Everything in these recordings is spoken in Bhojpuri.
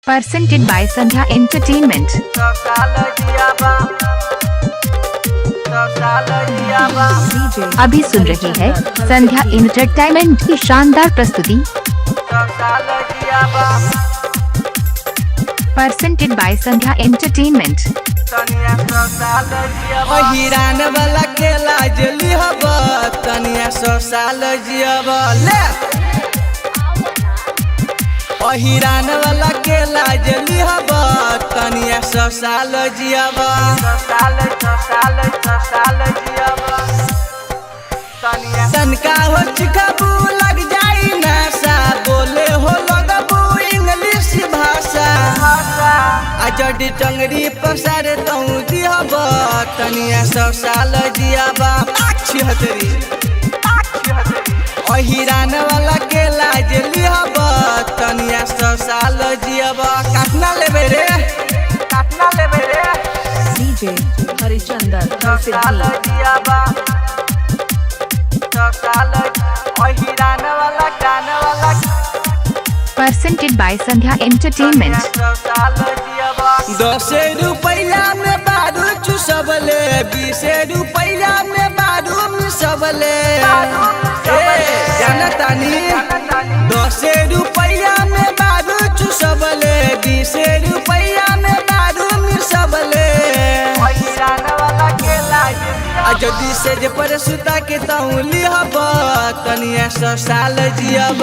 Presented by Sandhya Entertainment. अभी सुन रही है संध्या एंटरटेनमेंट की शानदार प्रस्तुति। Presented by Sandhya Entertainment. हिरान वाला केला जली हब तनिया 100 साल जियब ले हिरान वाला केला जली हब तनिया 100 साल जियब तनका हो चिखबू लग जाई नशा बोले हो लगबू इंग्लिश भाषा जडी टंगरी पसारे तऊ दिहब तनिया 100 साल जियब छिहतरी हिरान वाला केला जली हब तनिया 100 साल जियब काटना लेबे रे डीजे हरिचंदन 100 साल जियब 100 साल हिरान वाला गान वाला Presented by Sandhya Entertainment. 10 रुपया में बारू चुसबले 20 रुपया में बारू मिसबले जानतानी 10 रुपया में बारू चुसबले 20 रुपया में बारू मिसबले जदी से जे पर सुता के तऊ लिहब तनिया 100 साल जियब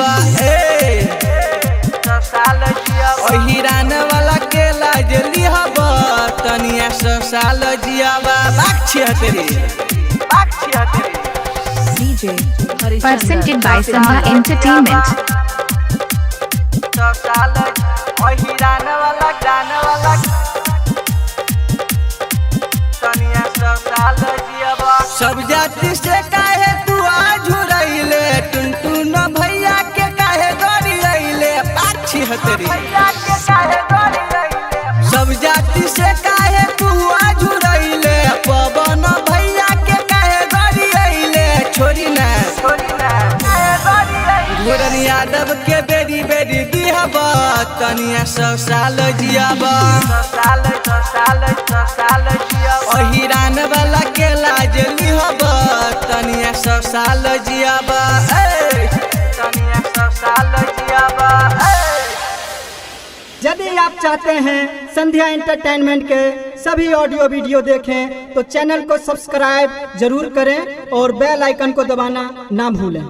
हिरान वाला केला जली हब तनिया 100 साल जियब छिहतरी DJ Presented by Sandhya Entertainment. 100 साल हिरान वाला गान वाला तनिया 100 साल जियब सब जाति से काहे तू आझुरैले टुनटुन भैया के काहे गरिले छिहतरी सब जाति से काहे तू आझुरैले पवन भैया के काहे गरिले छोरी ना घोरन यादव के बेरी बेरी दिहब तनिया 100 साल जियब हिरान वाला केला जली हब तनिया 100 साल जियब तनिया 100 साल जियब यदि आप चाहते हैं संध्या एंटरटेनमेंट के सभी ऑडियो वीडियो देखें तो चैनल को सब्सक्राइब जरूर करें और बेल आइकन को दबाना ना भूलें।